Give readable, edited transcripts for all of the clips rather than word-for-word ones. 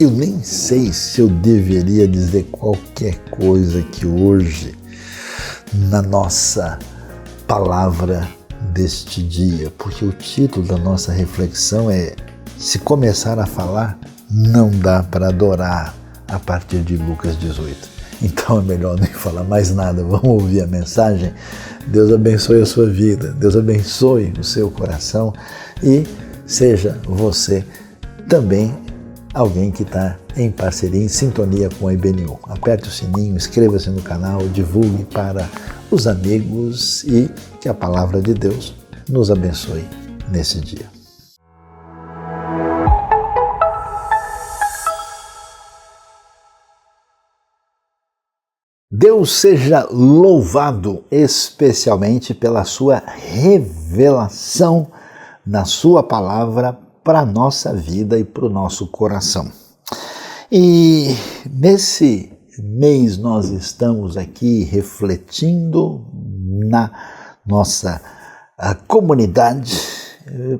Eu nem sei se eu deveria dizer qualquer coisa que hoje, na nossa palavra deste dia, porque o título da nossa reflexão é: se começar a falar, não dá para adorar, a partir de Lucas 18. Então é melhor nem falar mais nada, vamos ouvir a mensagem. Deus abençoe a sua vida, Deus abençoe o seu coração e seja você também alguém que está em parceria, em sintonia com a IBNU. Aperte o sininho, inscreva-se no canal, divulgue para os amigos e que a palavra de Deus nos abençoe nesse dia. Deus seja louvado especialmente pela sua revelação na sua palavra para a nossa vida e para o nosso coração. E nesse mês nós estamos aqui refletindo na nossa comunidade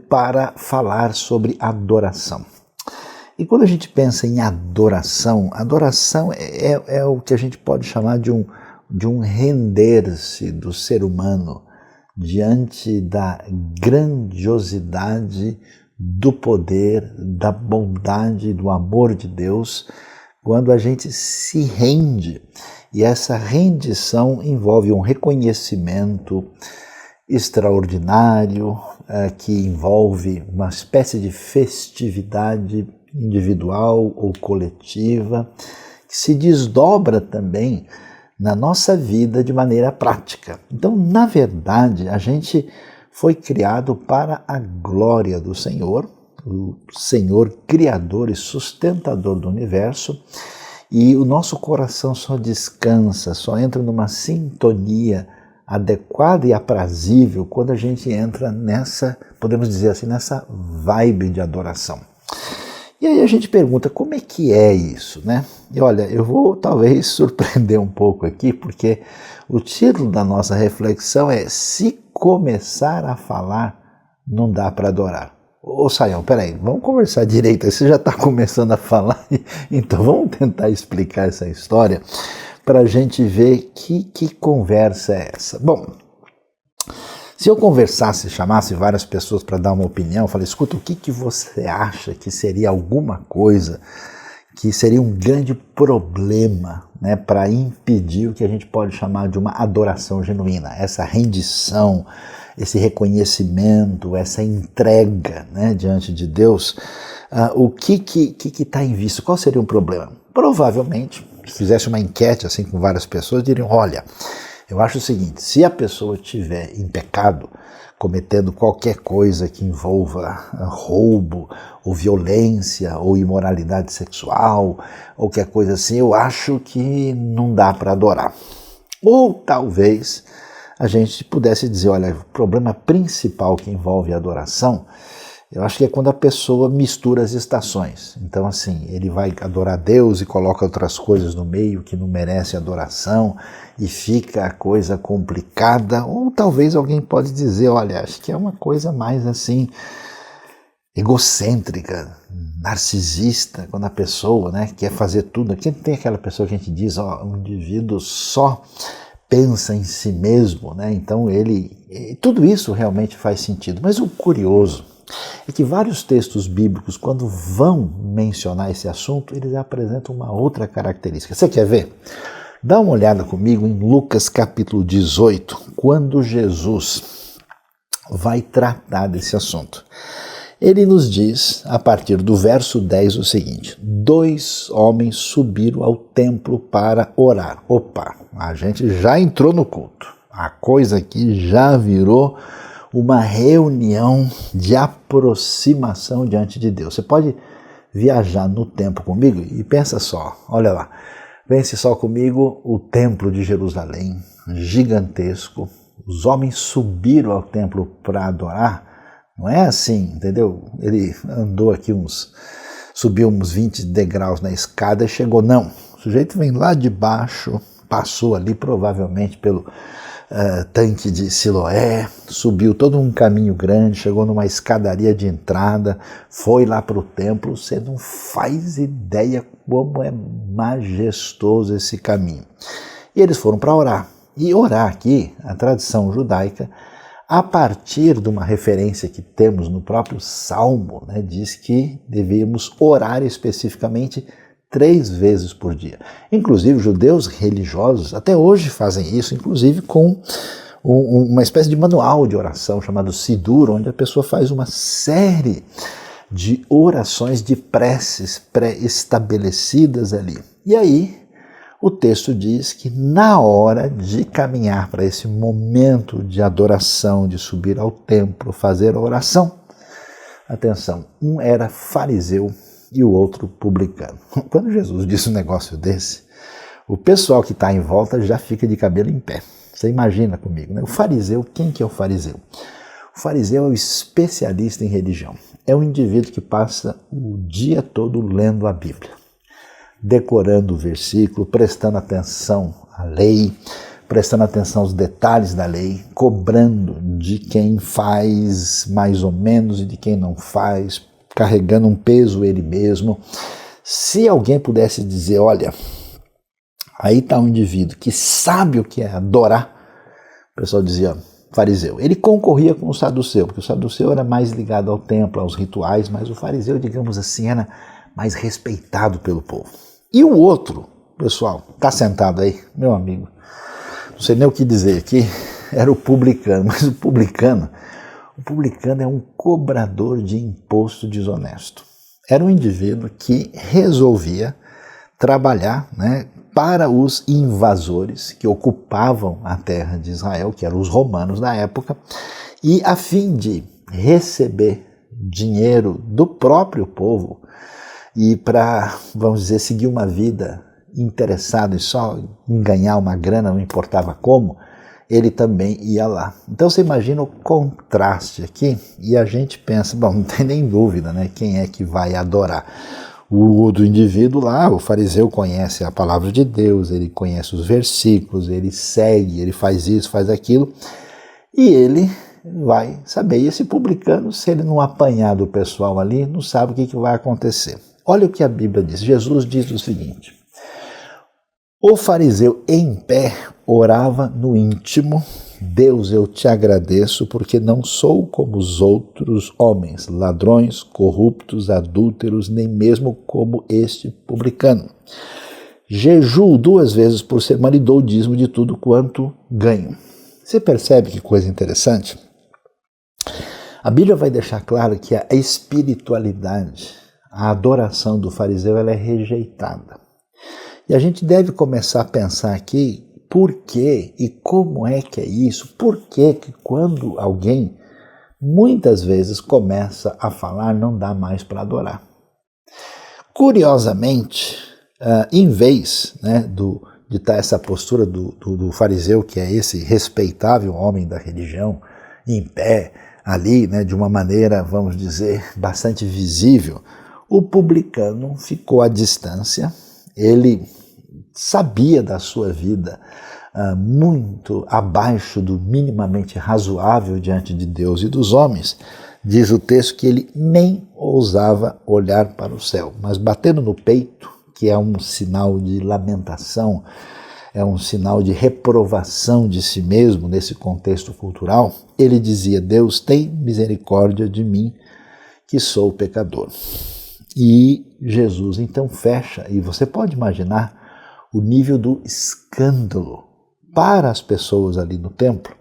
para falar sobre adoração. E quando a gente pensa em adoração é o que a gente pode chamar de um render-se do ser humano diante da grandiosidade do poder, da bondade, do amor de Deus, quando a gente se rende. E essa rendição envolve um reconhecimento extraordinário, que envolve uma espécie de festividade individual ou coletiva, que se desdobra também na nossa vida de maneira prática. Então, na verdade, a gente foi criado para a glória do Senhor, o Senhor criador e sustentador do universo, e o nosso coração só descansa, só entra numa sintonia adequada e aprazível quando a gente entra nessa, podemos dizer assim, nessa vibe de adoração. E aí a gente pergunta, como é que é isso, né? E olha, eu vou talvez surpreender um pouco aqui, porque o título da nossa reflexão é: se começar a falar, não dá para adorar. Ô Sayão, peraí, vamos conversar direito, você já está começando a falar, então vamos tentar explicar essa história para a gente ver que conversa é essa. Bom, se eu conversasse, chamasse várias pessoas para dar uma opinião, eu falei, escuta, o que você acha que seria alguma coisa que seria um grande problema, né, para impedir o que a gente pode chamar de uma adoração genuína, essa rendição, esse reconhecimento, essa entrega, né, diante de Deus, o que está em vista? Qual seria um problema? Provavelmente, se fizesse uma enquete assim com várias pessoas, diriam, olha, eu acho o seguinte, se a pessoa estiver em pecado, cometendo qualquer coisa que envolva roubo, ou violência, ou imoralidade sexual, ou qualquer coisa assim, eu acho que não dá para adorar. Ou talvez a gente pudesse dizer, olha, o problema principal que envolve a adoração, eu acho que é quando a pessoa mistura as estações. Então, assim, ele vai adorar Deus e coloca outras coisas no meio que não merece adoração e fica a coisa complicada. Ou talvez alguém pode dizer, olha, acho que é uma coisa mais assim, egocêntrica, narcisista, quando a pessoa, né, quer fazer tudo. Aqui tem aquela pessoa que a gente diz, ó, um indivíduo só pensa em si mesmo, né? Então tudo isso realmente faz sentido. Mas o curioso é que vários textos bíblicos, quando vão mencionar esse assunto, eles apresentam uma outra característica. Você quer ver? Dá uma olhada comigo em Lucas capítulo 18, quando Jesus vai tratar desse assunto. Ele nos diz, a partir do verso 10, o seguinte: 2 homens subiram ao templo para orar. Opa, a gente já entrou no culto. A coisa aqui já virou uma reunião de aproximação diante de Deus. Você pode viajar no tempo comigo e pensa só, olha lá, pense só comigo o templo de Jerusalém, gigantesco, os homens subiram ao templo para adorar, não é assim, entendeu? Ele andou aqui subiu uns 20 degraus na escada e chegou, não, o sujeito vem lá de baixo, passou ali provavelmente pelo tanque de Siloé, subiu todo um caminho grande, chegou numa escadaria de entrada, foi lá para o templo. Você não faz ideia como é majestoso esse caminho. E eles foram para orar. E orar aqui, a tradição judaica, a partir de uma referência que temos no próprio Salmo, né, diz que devíamos orar especificamente 3 vezes por dia. Inclusive, judeus religiosos até hoje fazem isso, inclusive com uma espécie de manual de oração chamado Sidur, onde a pessoa faz uma série de orações, de preces pré-estabelecidas ali. E aí, o texto diz que na hora de caminhar para esse momento de adoração, de subir ao templo, fazer a oração, atenção, um era fariseu e o outro publicano. Quando Jesus disse um negócio desse, o pessoal que está em volta já fica de cabelo em pé. Você imagina comigo, né? O fariseu, quem que é o fariseu? O fariseu é o especialista em religião. É um indivíduo que passa o dia todo lendo a Bíblia, decorando o versículo, prestando atenção à lei, prestando atenção aos detalhes da lei, cobrando de quem faz mais ou menos e de quem não faz, carregando um peso ele mesmo. Se alguém pudesse dizer, olha, aí está um indivíduo que sabe o que é adorar, o pessoal dizia, fariseu. Ele concorria com o saduceu, porque o saduceu era mais ligado ao templo, aos rituais, mas o fariseu, digamos assim, era mais respeitado pelo povo. E o outro, pessoal, está sentado aí, meu amigo, não sei nem o que dizer aqui, era o publicano, mas o publicano é um cobrador de imposto desonesto. Era um indivíduo que resolvia trabalhar, né, para os invasores que ocupavam a terra de Israel, que eram os romanos da época, e a fim de receber dinheiro do próprio povo, e para, vamos dizer, seguir uma vida interessado só em ganhar uma grana, não importava como, ele também ia lá. Então você imagina o contraste aqui, e a gente pensa, bom, não tem nem dúvida, né, quem é que vai adorar? O do indivíduo lá, o fariseu conhece a palavra de Deus, ele conhece os versículos, ele segue, ele faz isso, faz aquilo, e ele vai saber. E esse publicano, se ele não apanhar do pessoal ali, não sabe o que vai acontecer. Olha o que a Bíblia diz. Jesus diz o seguinte: o fariseu em pé orava no íntimo: Deus, eu te agradeço porque não sou como os outros homens, ladrões, corruptos, adúlteros, nem mesmo como este publicano. Jejuo 2 vezes por semana e dou o dízimo de tudo quanto ganho. Você percebe que coisa interessante? A Bíblia vai deixar claro que a espiritualidade, a adoração do fariseu, ela é rejeitada. E a gente deve começar a pensar aqui por quê e como é que é isso, por que quando alguém muitas vezes começa a falar não dá mais para adorar. Curiosamente, em vez, né, de estar essa postura do fariseu, que é esse respeitável homem da religião, em pé, ali, né, de uma maneira, vamos dizer, bastante visível, o publicano ficou à distância. Ele sabia da sua vida muito abaixo do minimamente razoável diante de Deus e dos homens. Diz o texto que ele nem ousava olhar para o céu, mas batendo no peito, que é um sinal de lamentação, é um sinal de reprovação de si mesmo nesse contexto cultural, ele dizia: Deus, tem misericórdia de mim, que sou pecador. E Jesus então fecha, e você pode imaginar o nível do escândalo para as pessoas ali no templo,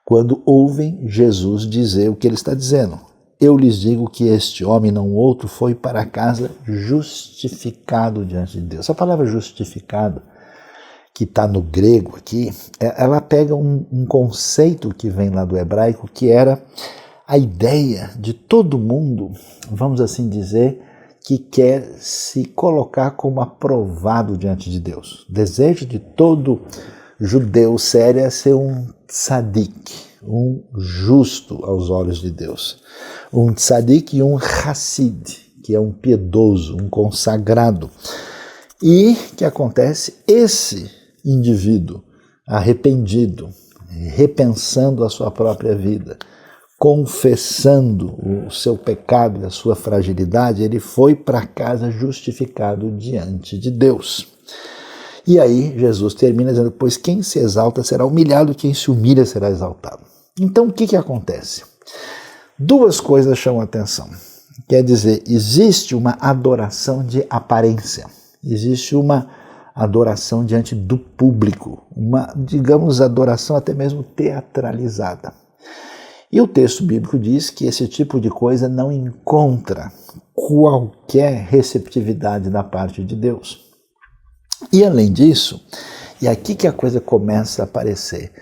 quando ouvem Jesus dizer o que ele está dizendo. Eu lhes digo que este homem, não outro, foi para casa justificado diante de Deus. Essa palavra justificado, que está no grego aqui, ela pega um conceito que vem lá do hebraico, que era a ideia de todo mundo, vamos assim dizer, que quer se colocar como aprovado diante de Deus. O desejo de todo judeu sério é ser um tzadik, um justo aos olhos de Deus. Um tzadik e um hassid, que é um piedoso, um consagrado. E o que acontece? Esse indivíduo arrependido, repensando a sua própria vida, confessando o seu pecado e a sua fragilidade, ele foi para casa justificado diante de Deus. E aí Jesus termina dizendo, pois quem se exalta será humilhado, quem se humilha será exaltado. Então o que acontece? Duas coisas chamam a atenção. Quer dizer, existe uma adoração de aparência, existe uma adoração diante do público, uma, digamos, adoração até mesmo teatralizada. E o texto bíblico diz que esse tipo de coisa não encontra qualquer receptividade da parte de Deus. E além disso, e aqui que a coisa começa a aparecer,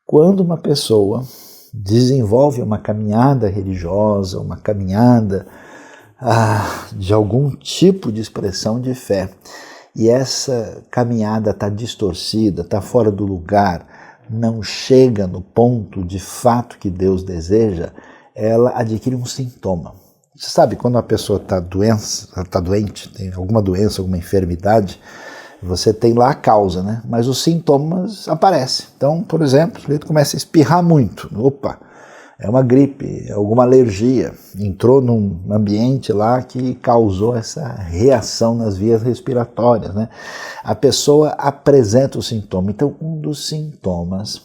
quando uma pessoa desenvolve uma caminhada religiosa, uma caminhada de algum tipo de expressão de fé, e essa caminhada está distorcida, está fora do lugar, não chega no ponto de fato que Deus deseja, ela adquire um sintoma. Você sabe, quando a pessoa está doente, tem alguma doença, alguma enfermidade, você tem lá a causa, né? Mas os sintomas aparecem. Então, por exemplo, o sujeito começa a espirrar muito. Opa, é uma gripe, é alguma alergia. Entrou num ambiente lá que causou essa reação nas vias respiratórias, né? A pessoa apresenta o sintoma. Então, um dos sintomas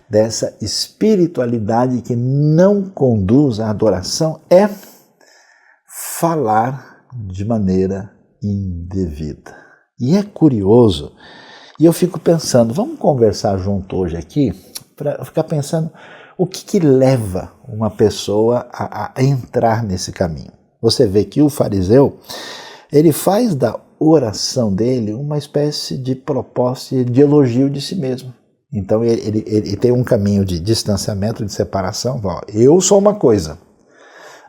dessa espiritualidade que não conduz à adoração é falar de maneira indevida. E é curioso, e eu fico pensando, vamos conversar junto hoje aqui, para ficar pensando o que leva uma pessoa a entrar nesse caminho. Você vê que o fariseu, ele faz da oração dele uma espécie de proposta de elogio de si mesmo. Então ele tem um caminho de distanciamento, de separação. Eu sou uma coisa,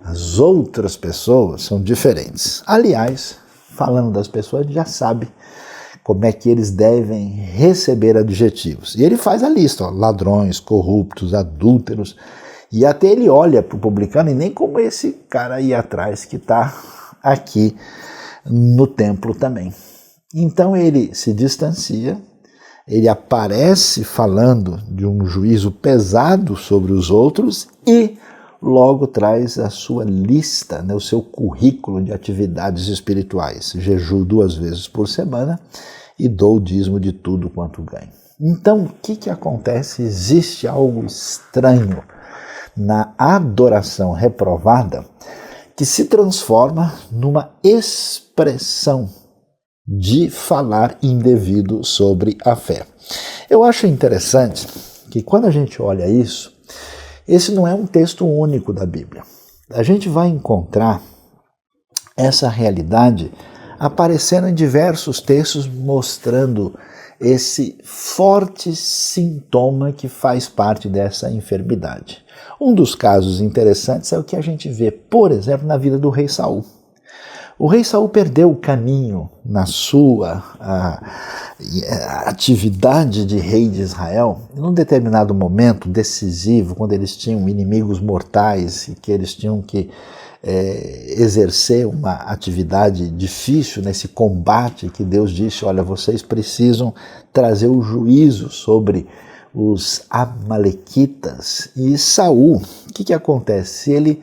as outras pessoas são diferentes. Aliás, falando das pessoas, a gente já sabe como é que eles devem receber adjetivos. E ele faz a lista, ladrões, corruptos, adúlteros, e até ele olha para o publicano e nem como esse cara aí atrás que está aqui no templo também. Então ele se distancia, ele aparece falando de um juízo pesado sobre os outros e logo traz a sua lista, né, o seu currículo de atividades espirituais. Jejuo 2 vezes por semana e dou o dízimo de tudo quanto ganho. Então, o que acontece? Existe algo estranho na adoração reprovada que se transforma numa expressão de falar indevido sobre a fé. Eu acho interessante que quando a gente olha isso, esse não é um texto único da Bíblia. A gente vai encontrar essa realidade aparecendo em diversos textos mostrando esse forte sintoma que faz parte dessa enfermidade. Um dos casos interessantes é o que a gente vê, por exemplo, na vida do rei Saul. O rei Saul perdeu o caminho na sua atividade de rei de Israel, num determinado momento decisivo, quando eles tinham inimigos mortais e que eles tinham que exercer uma atividade difícil nesse combate que Deus disse, olha, vocês precisam trazer o juízo sobre os amalequitas. E Saul, o que acontece? Ele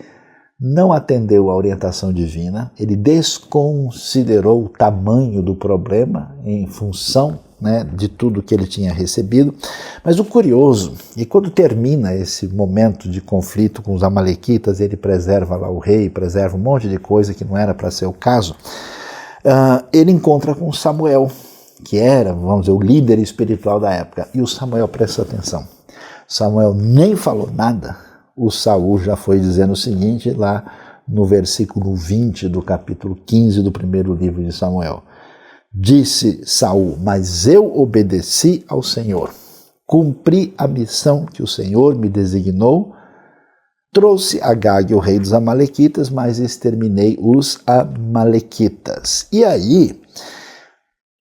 não atendeu à orientação divina, ele desconsiderou o tamanho do problema em função, né, de tudo que ele tinha recebido. Mas o curioso, e quando termina esse momento de conflito com os amalequitas, ele preserva lá o rei, preserva um monte de coisa que não era para ser o caso, ele encontra com Samuel, que era, vamos dizer, o líder espiritual da época. E o Samuel, presta atenção, Samuel nem falou nada, o Saul já foi dizendo o seguinte lá no versículo 20 do capítulo 15 do primeiro livro de Samuel. Disse Saul, mas eu obedeci ao Senhor, cumpri a missão que o Senhor me designou, trouxe Agag, o rei dos amalequitas, mas exterminei os amalequitas. E aí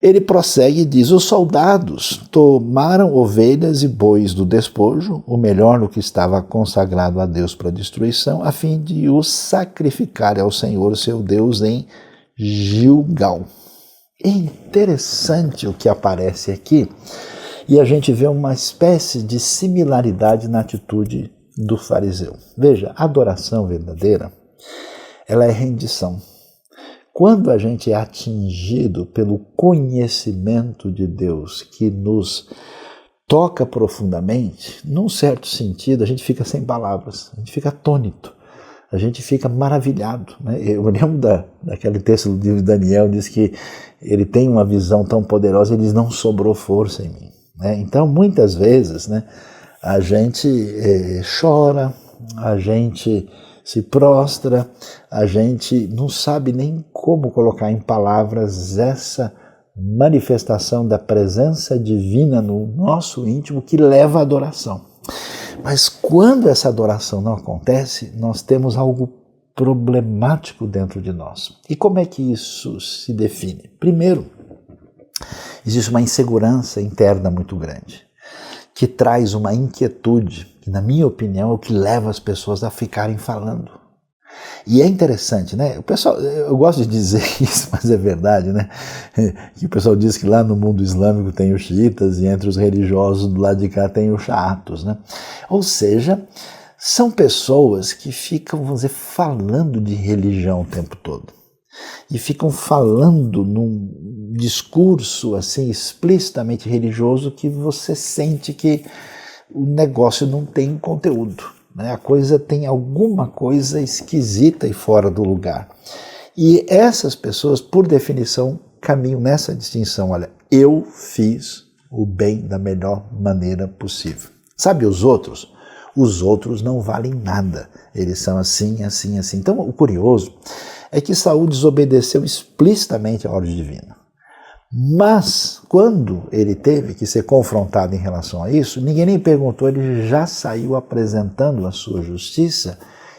ele prossegue e diz, os soldados tomaram ovelhas e bois do despojo, o melhor no que estava consagrado a Deus para destruição, a fim de os sacrificar ao Senhor, seu Deus, em Gilgal. É interessante o que aparece aqui, e a gente vê uma espécie de similaridade na atitude do fariseu. Veja, a adoração verdadeira, ela é rendição. Quando a gente é atingido pelo conhecimento de Deus que nos toca profundamente, num certo sentido, a gente fica sem palavras, a gente fica atônito, a gente fica maravilhado, né? Eu me lembro daquele texto do livro de Daniel, diz que ele tem uma visão tão poderosa, ele diz, não sobrou força em mim. Né? Então, muitas vezes, né, a gente chora, a gente se prostra, a gente não sabe nem como colocar em palavras essa manifestação da presença divina no nosso íntimo que leva à adoração. Mas quando essa adoração não acontece, nós temos algo problemático dentro de nós. E como é que isso se define? Primeiro, existe uma insegurança interna muito grande, que traz uma inquietude, que na minha opinião é o que leva as pessoas a ficarem falando. E é interessante, né? O pessoal, eu gosto de dizer isso, mas é verdade, né? Que o pessoal diz que lá no mundo islâmico tem os xiitas e entre os religiosos do lado de cá tem os chatos, né? Ou seja, são pessoas que ficam, vamos dizer, falando de religião o tempo todo. E ficam falando num discurso assim explicitamente religioso que você sente que o negócio não tem conteúdo, né? A coisa tem alguma coisa esquisita e fora do lugar. E essas pessoas, por definição, caminham nessa distinção. Olha, eu fiz o bem da melhor maneira possível. Sabe os outros? Os outros não valem nada. Eles são assim, assim, assim. Então, o curioso é que Saul desobedeceu explicitamente a ordem divina. Mas, quando ele teve que ser confrontado em relação a isso, ninguém nem perguntou, ele já saiu apresentando a sua justiça,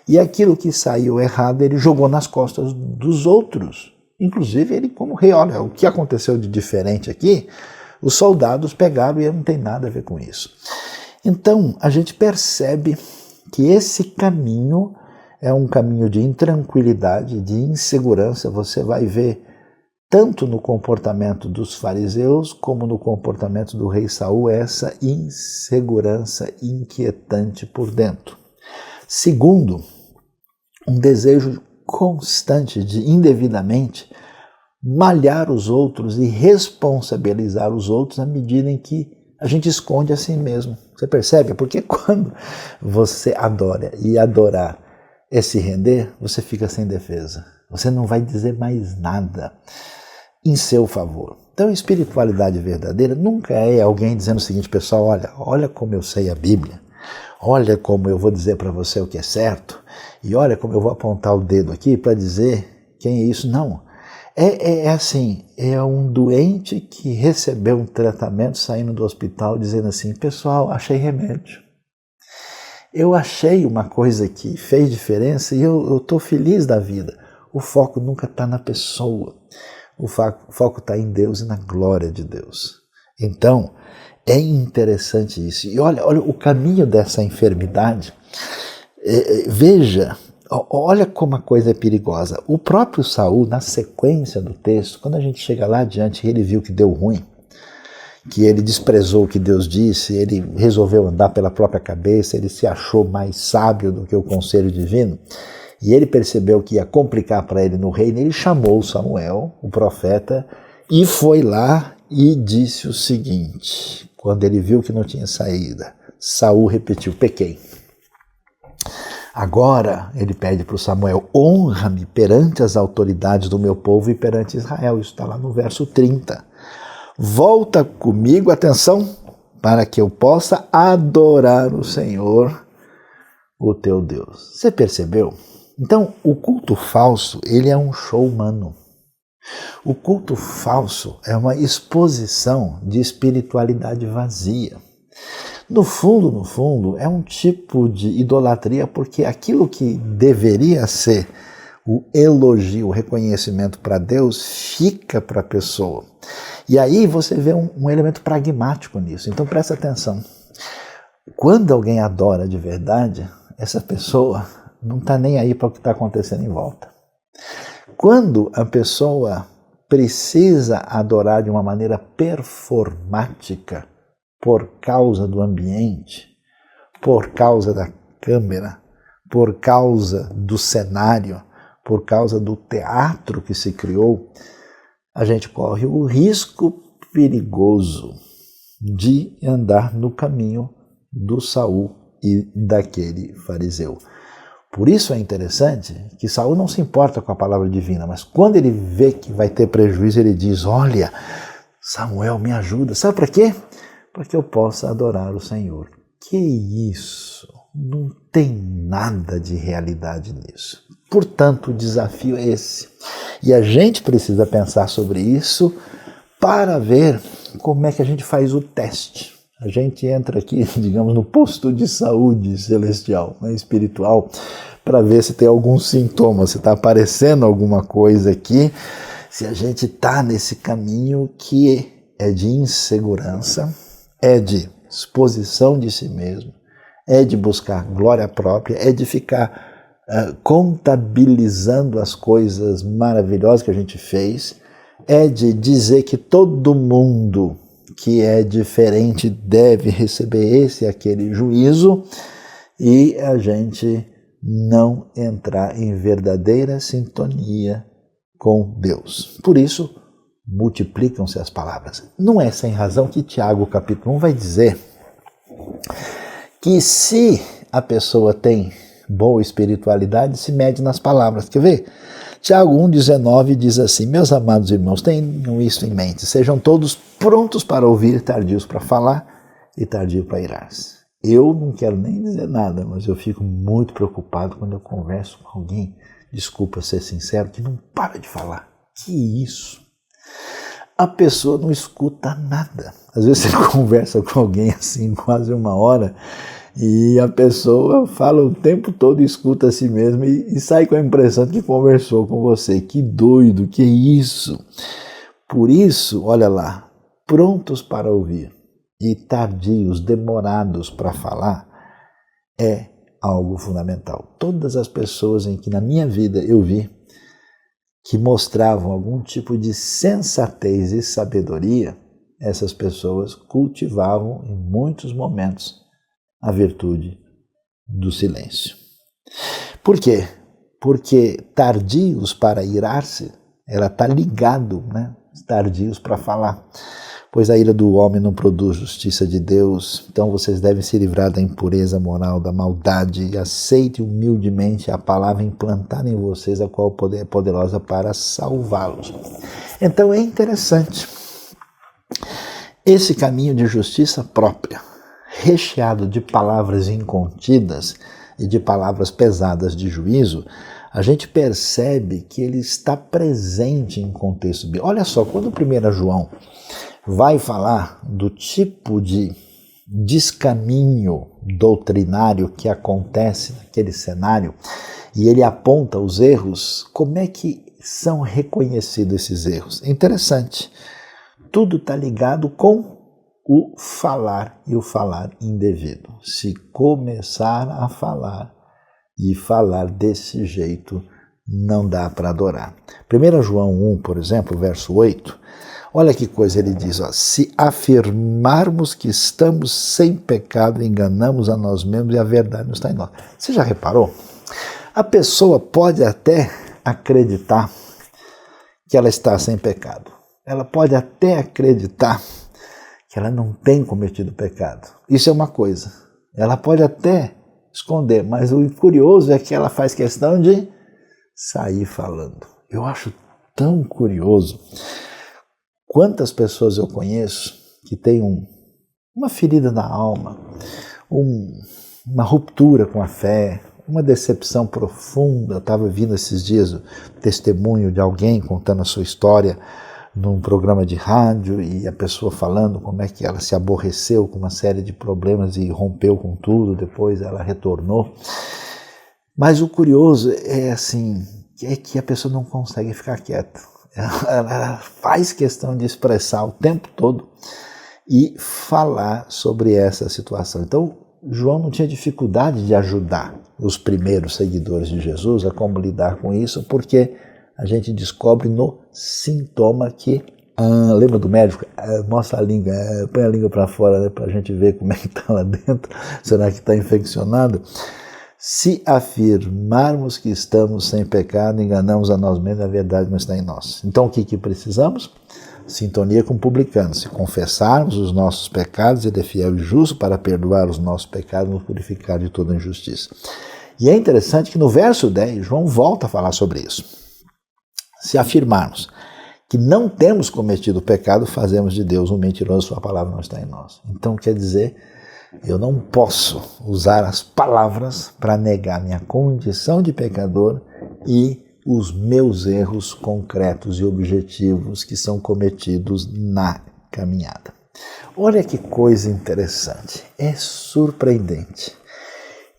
e aquilo que saiu errado ele jogou nas costas dos outros. Inclusive, ele como rei, olha, o que aconteceu de diferente aqui, os soldados pegaram e não tem nada a ver com isso. Então, a gente percebe que esse caminho é um caminho de intranquilidade, de insegurança. Você vai ver tanto no comportamento dos fariseus como no comportamento do rei Saul essa insegurança inquietante por dentro. Segundo, um desejo constante de indevidamente malhar os outros e responsabilizar os outros à medida em que a gente esconde a si mesmo. Você percebe? Porque quando você adora e adorar é se render, você fica sem defesa. Você não vai dizer mais nada em seu favor. Então, a espiritualidade verdadeira nunca é alguém dizendo o seguinte, pessoal, olha como eu sei a Bíblia, olha como eu vou dizer para você o que é certo, e olha como eu vou apontar o dedo aqui para dizer quem é isso. Não. É assim, é um doente que recebeu um tratamento saindo do hospital dizendo assim, pessoal, achei remédio. Eu achei uma coisa que fez diferença e eu estou feliz da vida. O foco nunca está na pessoa. O foco está em Deus e na glória de Deus. Então, é interessante isso. E olha o caminho dessa enfermidade. Veja, olha como a coisa é perigosa. O próprio Saul, na sequência do texto, quando a gente chega lá adiante, ele viu que deu ruim, que ele desprezou o que Deus disse, ele resolveu andar pela própria cabeça, ele se achou mais sábio do que o conselho divino, e ele percebeu que ia complicar para ele no reino, ele chamou Samuel, o profeta, e foi lá e disse o seguinte, quando ele viu que não tinha saída, Saul repetiu, pequei. Agora ele pede para o Samuel, honra-me perante as autoridades do meu povo e perante Israel, isso está lá no verso 30. Volta comigo, atenção, para que eu possa adorar o Senhor, o teu Deus. Você percebeu? Então, o culto falso, ele é um show humano. O culto falso é uma exposição de espiritualidade vazia. No fundo, é um tipo de idolatria, porque aquilo que deveria ser o elogio, o reconhecimento para Deus, fica para a pessoa. E aí você vê um elemento pragmático nisso. Então presta atenção. Quando alguém adora de verdade, essa pessoa não está nem aí para o que está acontecendo em volta. Quando a pessoa precisa adorar de uma maneira performática, por causa do ambiente, por causa da câmera, por causa do cenário, por causa do teatro que se criou, a gente corre o risco perigoso de andar no caminho do Saul e daquele fariseu. Por isso é interessante que Saul não se importa com a palavra divina, mas quando ele vê que vai ter prejuízo, ele diz: olha, Samuel, me ajuda. Sabe para quê? Para que eu possa adorar o Senhor. Que isso? Não tem nada de realidade nisso. Portanto, o desafio é esse. E a gente precisa pensar sobre isso para ver como é que a gente faz o teste. A gente entra aqui, digamos, no posto de saúde celestial, né, espiritual, para ver se tem algum sintoma, se está aparecendo alguma coisa aqui, se a gente está nesse caminho que é de insegurança, é de exposição de si mesmo, é de buscar glória própria, é de ficar contabilizando as coisas maravilhosas que a gente fez, é de dizer que todo mundo que é diferente deve receber esse e aquele juízo, e a gente não entrar em verdadeira sintonia com Deus. Por isso, multiplicam-se as palavras. Não é sem razão que Tiago, capítulo 1, vai dizer que se a pessoa tem boa espiritualidade, se mede nas palavras. Quer ver? Tiago 1,19 diz assim: meus amados irmãos, tenham isso em mente, sejam todos prontos para ouvir, tardios para falar e tardios para irar-se. Eu não quero nem dizer nada, mas eu fico muito preocupado quando eu converso com alguém, desculpa ser sincero, que não para de falar. Que isso? A pessoa não escuta nada. Às vezes você conversa com alguém assim, quase uma hora, e a pessoa fala o tempo todo, escuta a si mesma e sai com a impressão de que conversou com você. Que doido, que isso? Por isso, olha lá, prontos para ouvir e tardios, demorados para falar, é algo fundamental. Todas as pessoas em que na minha vida eu vi que mostravam algum tipo de sensatez e sabedoria, essas pessoas cultivavam em muitos momentos a virtude do silêncio. Por quê? Porque tardios para irar-se, ela está ligado, né? Tardios para falar. Pois a ira do homem não produz justiça de Deus, então vocês devem se livrar da impureza moral, da maldade, e aceite humildemente a palavra implantada em vocês, a qual é poderosa para salvá-los. Então é interessante. Esse caminho de justiça própria, recheado de palavras incontidas e de palavras pesadas de juízo, a gente percebe que ele está presente em contexto bíblico. Olha só, quando o 1 João vai falar do tipo de descaminho doutrinário que acontece naquele cenário, e ele aponta os erros, como é que são reconhecidos esses erros? É interessante. Tudo está ligado com o falar e o falar indevido. Se começar a falar e falar desse jeito, não dá para adorar. 1 João 1, por exemplo, verso 8, olha que coisa ele diz, ó, se afirmarmos que estamos sem pecado, enganamos a nós mesmos e a verdade não está em nós. Você já reparou? A pessoa pode até acreditar que ela está sem pecado. Ela pode até acreditar que ela não tem cometido pecado. Isso é uma coisa. Ela pode até esconder, mas o curioso é que ela faz questão de sair falando. Eu acho tão curioso. Quantas pessoas eu conheço que têm uma ferida na alma, uma ruptura com a fé, uma decepção profunda. Eu estava vendo esses dias o testemunho de alguém contando a sua história num programa de rádio, e a pessoa falando como é que ela se aborreceu com uma série de problemas e rompeu com tudo, depois ela retornou. Mas o curioso é assim, é que a pessoa não consegue ficar quieta. Ela faz questão de expressar o tempo todo e falar sobre essa situação. Então, João não tinha dificuldade de ajudar os primeiros seguidores de Jesus a como lidar com isso, porque a gente descobre no sintoma que lembra do médico? Mostra a língua, põe a língua para fora, né, para a gente ver como é que está lá dentro. Será que está infeccionado? Se afirmarmos que estamos sem pecado, enganamos a nós mesmos, a verdade não está em nós. Então o que precisamos? Sintonia com o publicano. Se confessarmos os nossos pecados, ele é fiel e justo para perdoar os nossos pecados e nos purificar de toda injustiça. E é interessante que no verso 10, João volta a falar sobre isso. Se afirmarmos que não temos cometido pecado, fazemos de Deus um mentiroso, sua palavra não está em nós. Então quer dizer, eu não posso usar as palavras para negar minha condição de pecador e os meus erros concretos e objetivos que são cometidos na caminhada. Olha que coisa interessante, é surpreendente.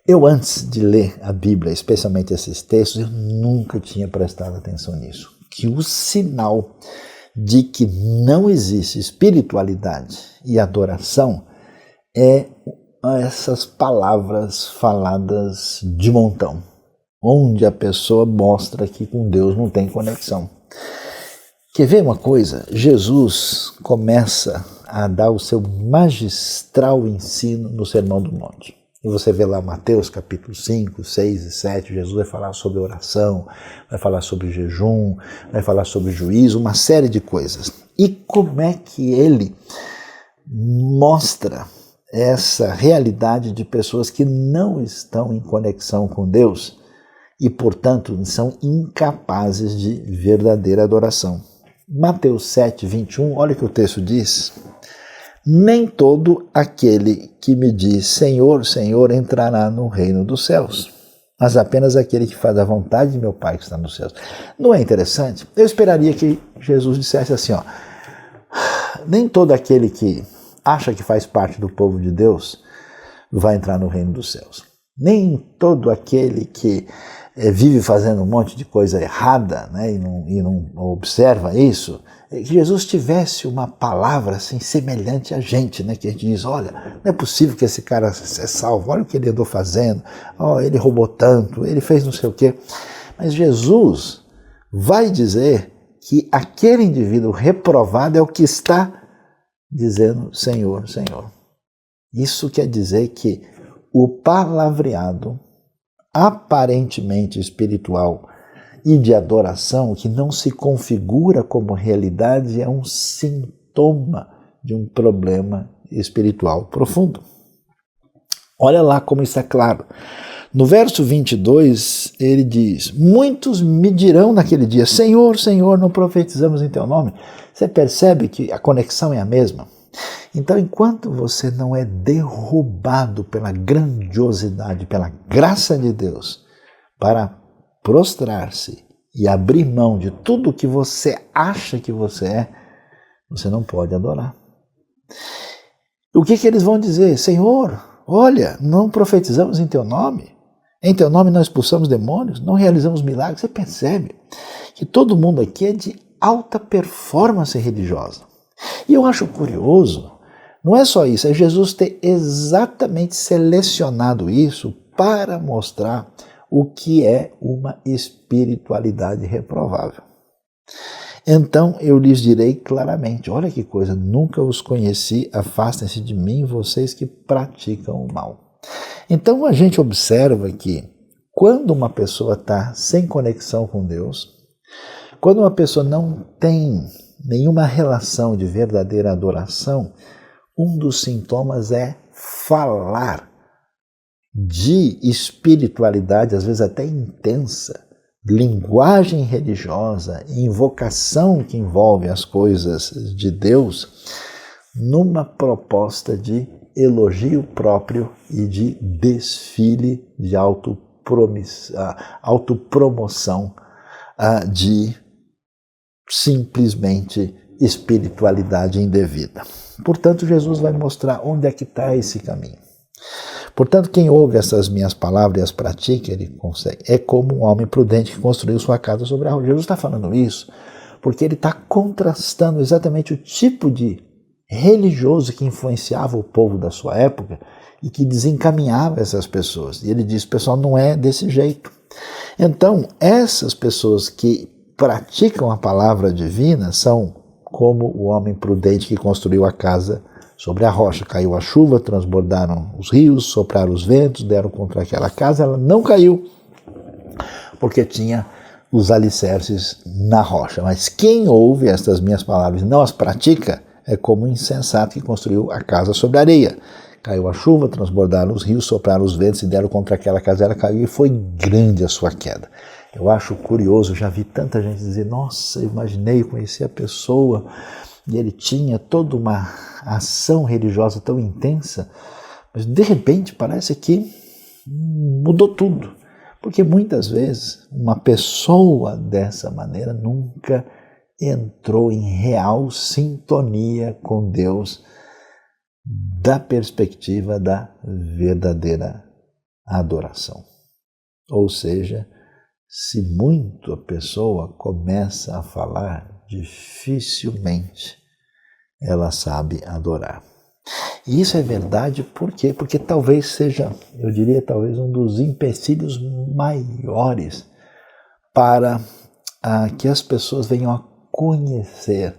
Eu, antes de ler a Bíblia, especialmente esses textos, eu nunca tinha prestado atenção nisso. Que o sinal de que não existe espiritualidade e adoração é essas palavras faladas de montão, onde a pessoa mostra que com Deus não tem conexão. Quer ver uma coisa? Jesus começa a dar o seu magistral ensino no Sermão do Monte. E você vê lá Mateus capítulo 5, 6 e 7, Jesus vai falar sobre oração, vai falar sobre jejum, vai falar sobre juízo, uma série de coisas. E como é que ele mostra essa realidade de pessoas que não estão em conexão com Deus e, portanto, são incapazes de verdadeira adoração? Mateus 7, 21, olha o que o texto diz. Nem todo aquele que me diz Senhor, Senhor entrará no reino dos céus, mas apenas aquele que faz a vontade de meu Pai que está nos céus. Não é interessante? Eu esperaria que Jesus dissesse assim, nem todo aquele que acha que faz parte do povo de Deus vai entrar no reino dos céus. Nem todo aquele que vive fazendo um monte de coisa errada, né, e não observa isso, que Jesus tivesse uma palavra assim, semelhante a gente, né, que a gente diz, olha, não é possível que esse cara é salvo, olha o que ele andou fazendo, ele roubou tanto, ele fez não sei o quê. Mas Jesus vai dizer que aquele indivíduo reprovado é o que está dizendo Senhor, Senhor. Isso quer dizer que o palavreado aparentemente espiritual e de adoração, que não se configura como realidade, é um sintoma de um problema espiritual profundo. Olha lá como isso é claro. No verso 22, ele diz, muitos me dirão naquele dia, Senhor, Senhor, não profetizamos em teu nome? Você percebe que a conexão é a mesma? Então, enquanto você não é derrubado pela grandiosidade, pela graça de Deus, para prostrar-se e abrir mão de tudo que você acha que você é, você não pode adorar. O que eles vão dizer? Senhor, olha, não profetizamos em teu nome? Em teu nome não expulsamos demônios? Não realizamos milagres? Você percebe que todo mundo aqui é de alta performance religiosa. E eu acho curioso, não é só isso, é Jesus ter exatamente selecionado isso para mostrar o que é uma espiritualidade reprovável. Então eu lhes direi claramente, olha que coisa, nunca os conheci, afastem-se de mim, vocês que praticam o mal. Então a gente observa que quando uma pessoa está sem conexão com Deus, quando uma pessoa não tem nenhuma relação de verdadeira adoração, um dos sintomas é falar de espiritualidade, às vezes até intensa, linguagem religiosa, invocação que envolve as coisas de Deus, numa proposta de elogio próprio e de desfile de autopromoção de simplesmente espiritualidade indevida. Portanto, Jesus vai mostrar onde é que está esse caminho. Portanto, quem ouve essas minhas palavras e as pratica, ele consegue. É como um homem prudente que construiu sua casa sobre a rocha. Jesus está falando isso porque ele está contrastando exatamente o tipo de religioso que influenciava o povo da sua época e que desencaminhava essas pessoas. E ele diz, pessoal, não é desse jeito. Então, essas pessoas que praticam a palavra divina são como o homem prudente que construiu a casa sobre a rocha. Caiu a chuva, transbordaram os rios, sopraram os ventos, deram contra aquela casa, ela não caiu, porque tinha os alicerces na rocha. Mas quem ouve estas minhas palavras e não as pratica, é como um insensato que construiu a casa sobre a areia. Caiu a chuva, transbordaram os rios, sopraram os ventos e deram contra aquela casa, ela caiu e foi grande a sua queda. Eu acho curioso, já vi tanta gente dizer, nossa, eu imaginei, conheci a pessoa e ele tinha toda uma ação religiosa tão intensa, mas de repente parece que mudou tudo. Porque muitas vezes uma pessoa dessa maneira nunca entrou em real sintonia com Deus da perspectiva da verdadeira adoração. Ou seja, se muito a pessoa começa a falar, dificilmente ela sabe adorar. E isso é verdade por quê? Porque talvez seja, eu diria, talvez um dos empecilhos maiores para que as pessoas venham a conhecer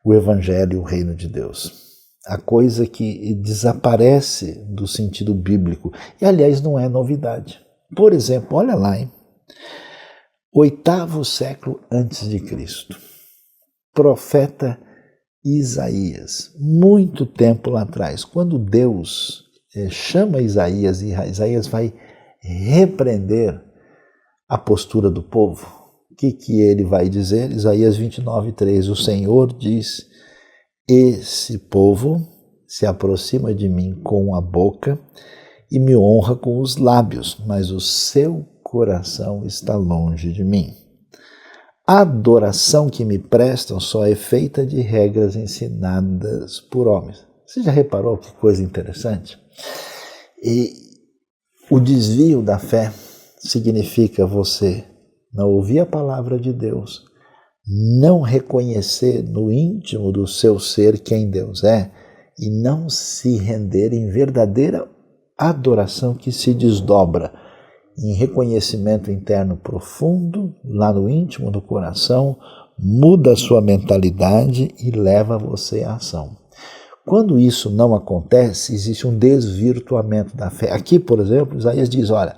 o Evangelho e o Reino de Deus. A coisa que desaparece do sentido bíblico. E, aliás, não é novidade. Por exemplo, olha lá, 8º século antes de Cristo. Profeta Isaías, muito tempo lá atrás, quando Deus chama Isaías e Isaías vai repreender a postura do povo, o que ele vai dizer? Isaías 29:3, o Senhor diz, esse povo se aproxima de mim com a boca e me honra com os lábios, mas o seu coração está longe de mim. A adoração que me prestam só é feita de regras ensinadas por homens. Você já reparou que coisa interessante? E o desvio da fé significa você não ouvir a palavra de Deus, não reconhecer no íntimo do seu ser quem Deus é e não se render em verdadeira adoração que se desdobra em reconhecimento interno profundo, lá no íntimo do coração, muda a sua mentalidade e leva você à ação. Quando isso não acontece, existe um desvirtuamento da fé. Aqui, por exemplo, Isaías diz, olha,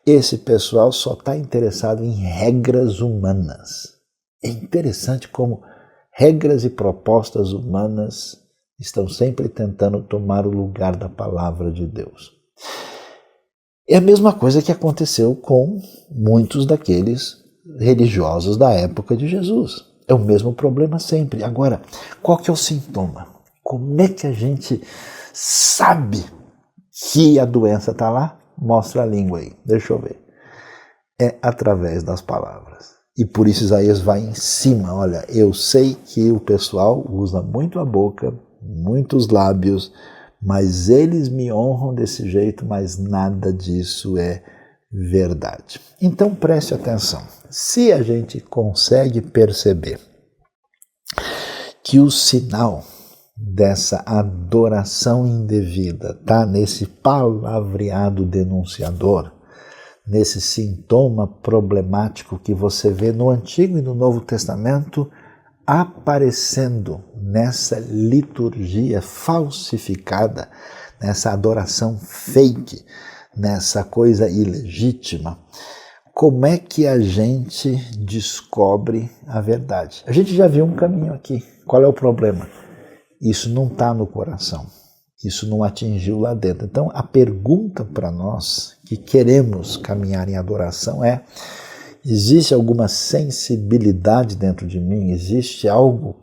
esse pessoal só está interessado em regras humanas. É interessante como regras e propostas humanas estão sempre tentando tomar o lugar da palavra de Deus. É a mesma coisa que aconteceu com muitos daqueles religiosos da época de Jesus. É o mesmo problema sempre. Agora, qual que é o sintoma? Como é que a gente sabe que a doença está lá? Mostra a língua aí, deixa eu ver. É através das palavras. E por isso Isaías vai em cima. Olha, eu sei que o pessoal usa muito a boca, muitos lábios, mas eles me honram desse jeito, mas nada disso é verdade. Então preste atenção. Se a gente consegue perceber que o sinal dessa adoração indevida está nesse palavreado denunciador, nesse sintoma problemático que você vê no Antigo e no Novo Testamento aparecendo nessa liturgia falsificada, nessa adoração fake, nessa coisa ilegítima, como é que a gente descobre a verdade? A gente já viu um caminho aqui. Qual é o problema? Isso não está no coração. Isso não atingiu lá dentro. Então, a pergunta para nós que queremos caminhar em adoração é: existe alguma sensibilidade dentro de mim? Existe algo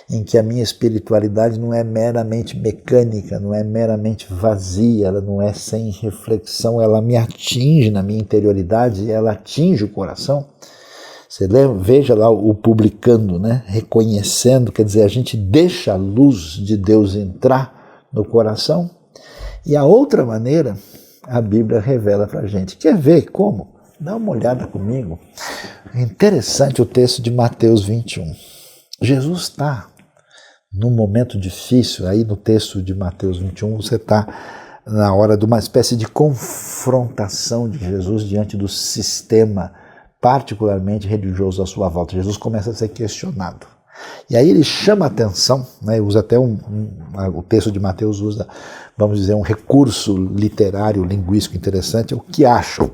em que a minha espiritualidade não é meramente mecânica, não é meramente vazia, ela não é sem reflexão, ela me atinge na minha interioridade, ela atinge o coração? Você lembra? Veja lá o publicando, né? Reconhecendo, quer dizer, a gente deixa a luz de Deus entrar no coração. E a outra maneira, a Bíblia revela para a gente. Quer ver como? Dá uma olhada comigo. É interessante o texto de Mateus 21. Jesus está num momento difícil, aí no texto de Mateus 21 você está na hora de uma espécie de confrontação de Jesus diante do sistema particularmente religioso à sua volta. Jesus começa a ser questionado. E aí ele chama a atenção, né, usa até o texto de Mateus usa, vamos dizer, um recurso literário, linguístico interessante, o que acham,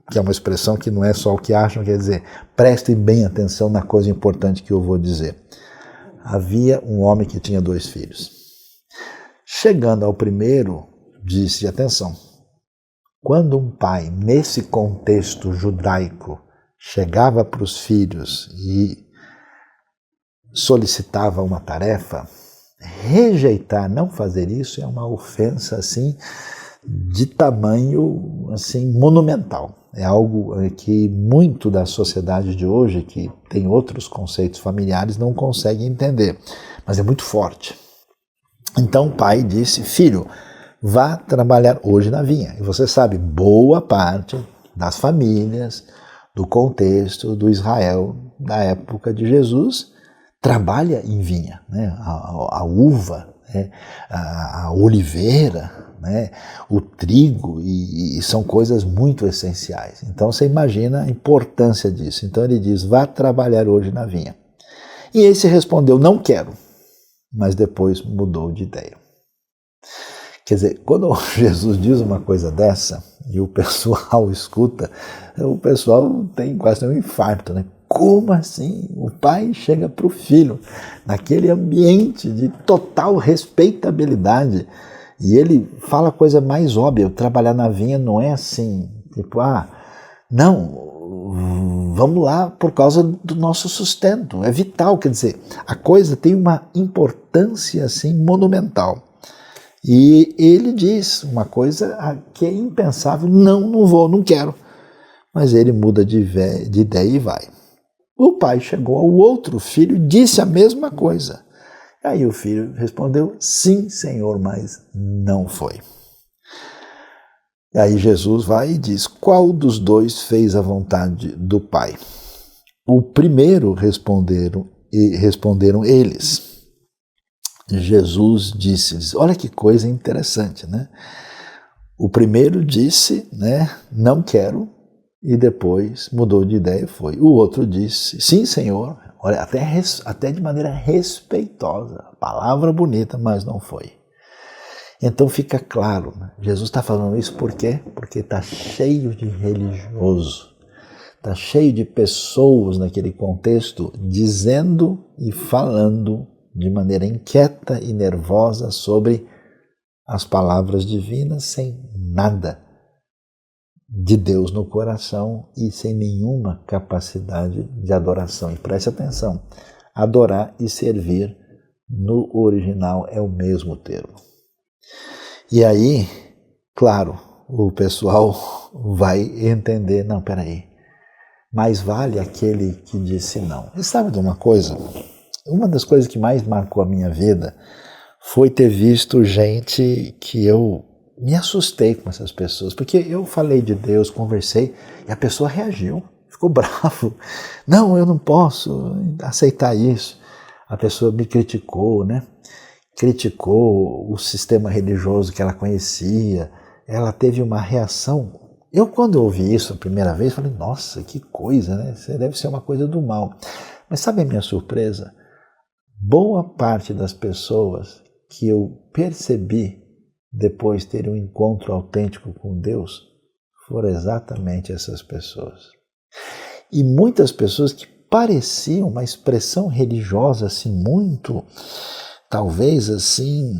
que é uma expressão que não é só o que acham, quer dizer, prestem bem atenção na coisa importante que eu vou dizer. Havia um homem que tinha 2 filhos. Chegando ao primeiro, disse, atenção, quando um pai, nesse contexto judaico, chegava para os filhos e solicitava uma tarefa, rejeitar, não fazer isso é uma ofensa assim de tamanho assim monumental. É algo que muito da sociedade de hoje, que tem outros conceitos familiares, não consegue entender, mas é muito forte. Então o pai disse, filho, vá trabalhar hoje na vinha. E você sabe, boa parte das famílias, do contexto do Israel da época de Jesus, trabalha em vinha, né? A uva, né? A oliveira, né? O trigo, e são coisas muito essenciais. Então você imagina a importância disso. Então ele diz, vá trabalhar hoje na vinha. E esse respondeu, não quero, mas depois mudou de ideia. Quer dizer, quando Jesus diz uma coisa dessa e o pessoal escuta, o pessoal tem quase um infarto, né? Como assim? O pai chega para o filho, naquele ambiente de total respeitabilidade, e ele fala a coisa mais óbvia, trabalhar na vinha não é assim, tipo, não, vamos lá por causa do nosso sustento, é vital, quer dizer, a coisa tem uma importância assim monumental. E ele diz uma coisa que é impensável, não vou, não quero. Mas ele muda de ideia e vai. O pai chegou ao outro filho e disse a mesma coisa. Aí o filho respondeu, sim, Senhor, mas não foi. Aí Jesus vai e diz, qual dos 2 fez a vontade do pai? O primeiro responderam eles. Jesus disse-lhes, olha que coisa interessante, né? O primeiro disse, né, não quero, e depois mudou de ideia e foi. O outro disse, sim, Senhor, olha, até de maneira respeitosa, palavra bonita, mas não foi. Então fica claro, né? Jesus está falando isso por quê? Porque está cheio de religioso, está cheio de pessoas naquele contexto dizendo e falando de maneira inquieta e nervosa sobre as palavras divinas sem nada de Deus no coração e sem nenhuma capacidade de adoração. E preste atenção, adorar e servir no original é o mesmo termo. E aí, claro, o pessoal vai entender, não, peraí, mais vale aquele que disse não. E sabe de uma coisa? Uma das coisas que mais marcou a minha vida foi ter visto gente que eu me assustei com essas pessoas, porque eu falei de Deus, conversei, e a pessoa reagiu, ficou bravo. Não, eu não posso aceitar isso. A pessoa me criticou, né? Criticou o sistema religioso que ela conhecia, ela teve uma reação. Eu, quando ouvi isso a primeira vez, falei, nossa, que coisa, né? Isso deve ser uma coisa do mal. Mas sabe a minha surpresa? Boa parte das pessoas que eu percebi depois de ter um encontro autêntico com Deus foram exatamente essas pessoas. E muitas pessoas que pareciam uma expressão religiosa assim muito, talvez assim,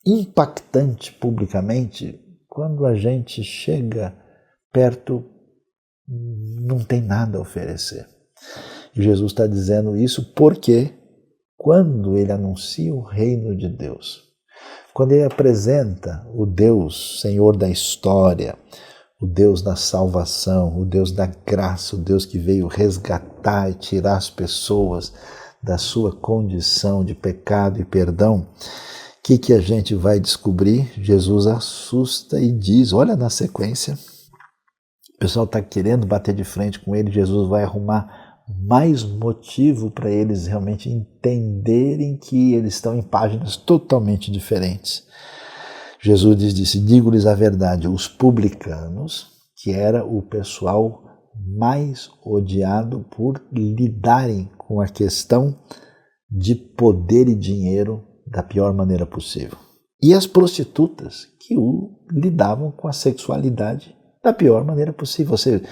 impactante publicamente, quando a gente chega perto, não tem nada a oferecer. E Jesus está dizendo isso porque quando ele anuncia o reino de Deus, quando ele apresenta o Deus, Senhor da história, o Deus da salvação, o Deus da graça, o Deus que veio resgatar e tirar as pessoas da sua condição de pecado e perdão, o que a gente vai descobrir? Jesus assusta e diz, olha na sequência, o pessoal está querendo bater de frente com ele, Jesus vai arrumar mais motivo para eles realmente entenderem que eles estão em páginas totalmente diferentes. Jesus disse, digo-lhes a verdade, os publicanos, que era o pessoal mais odiado por lidarem com a questão de poder e dinheiro da pior maneira possível. E as prostitutas que lidavam com a sexualidade da pior maneira possível. Ou seja,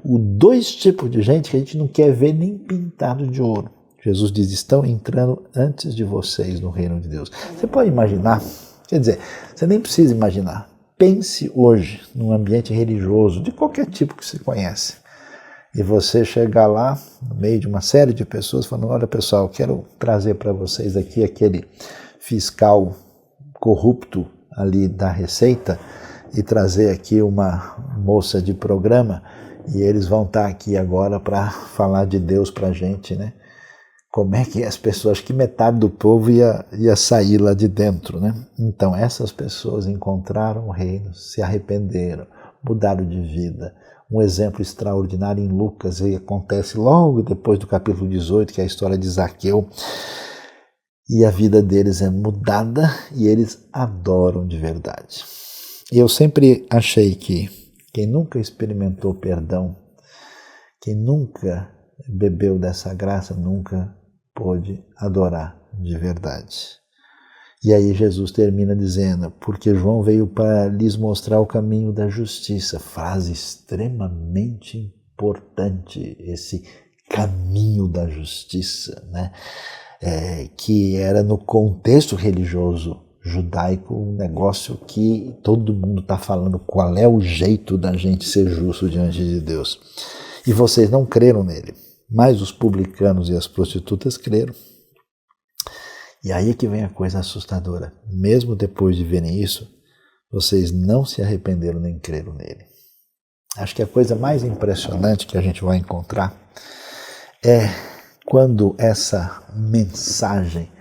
dois tipos de gente que a gente não quer ver nem pintado de ouro. Jesus diz, estão entrando antes de vocês no reino de Deus. Você pode imaginar, quer dizer, você nem precisa imaginar. Pense hoje num ambiente religioso, de qualquer tipo que você conhece, e você chegar lá, no meio de uma série de pessoas, falando, olha pessoal, quero trazer para vocês aqui aquele fiscal corrupto ali da Receita, e trazer aqui uma moça de programa, e eles vão estar aqui agora para falar de Deus para a gente, né? Como é que as pessoas, acho que metade do povo ia sair lá de dentro, né? Então essas pessoas encontraram o reino, se arrependeram, mudaram de vida. Um exemplo extraordinário em Lucas, e acontece logo depois do capítulo 18, que é a história de Zaqueu, e a vida deles é mudada e eles adoram de verdade. E eu sempre achei que quem nunca experimentou perdão, quem nunca bebeu dessa graça, nunca pôde adorar de verdade. E aí Jesus termina dizendo, porque João veio para lhes mostrar o caminho da justiça. Frase extremamente importante, esse caminho da justiça, né? Que era no contexto religioso judaico um negócio que todo mundo está falando qual é o jeito da gente ser justo diante de Deus. E vocês não creram nele, mas os publicanos e as prostitutas creram. E aí que vem a coisa assustadora. Mesmo depois de verem isso, vocês não se arrependeram nem creram nele. Acho que a coisa mais impressionante que a gente vai encontrar é quando essa mensagem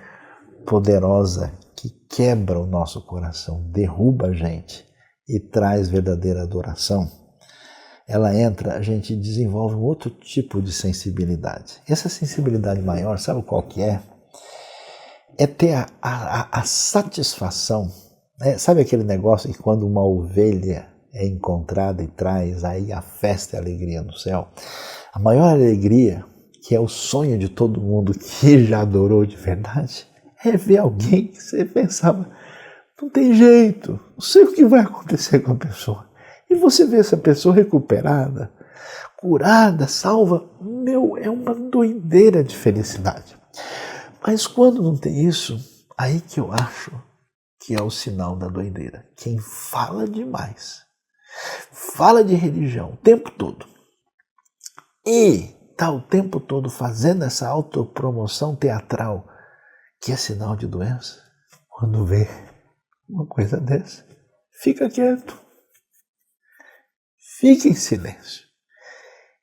poderosa que quebra o nosso coração, derruba a gente e traz verdadeira adoração, ela entra, a gente desenvolve um outro tipo de sensibilidade. Essa sensibilidade maior, sabe qual que é? É ter a satisfação, né? Sabe aquele negócio que quando uma ovelha é encontrada e traz aí a festa e a alegria no céu? A maior alegria, que é o sonho de todo mundo que já adorou de verdade, é ver alguém que você pensava, não tem jeito, não sei o que vai acontecer com a pessoa. E você vê essa pessoa recuperada, curada, salva, é uma doideira de felicidade. Mas quando não tem isso, aí que eu acho que é o sinal da doideira. Quem fala demais, fala de religião o tempo todo e está o tempo todo fazendo essa autopromoção teatral, que é sinal de doença, quando vê uma coisa dessa, fica quieto, fica em silêncio.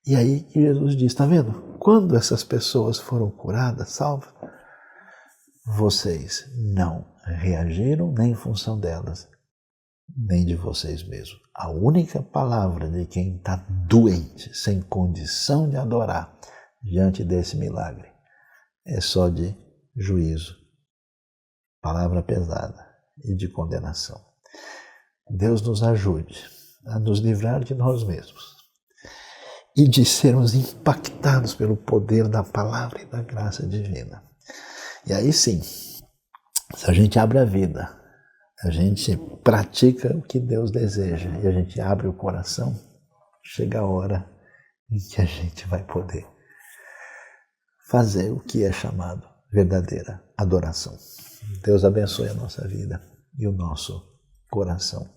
E aí que Jesus diz, está vendo? Quando essas pessoas foram curadas, salvas, vocês não reagiram nem em função delas, nem de vocês mesmos. A única palavra de quem está doente, sem condição de adorar diante desse milagre, é só de juízo, palavra pesada e de condenação. Deus nos ajude a nos livrar de nós mesmos e de sermos impactados pelo poder da palavra e da graça divina. E aí sim, se a gente abre a vida, a gente pratica o que Deus deseja e a gente abre o coração, chega a hora em que a gente vai poder fazer o que é chamado verdadeira adoração. Deus abençoe a nossa vida e o nosso coração.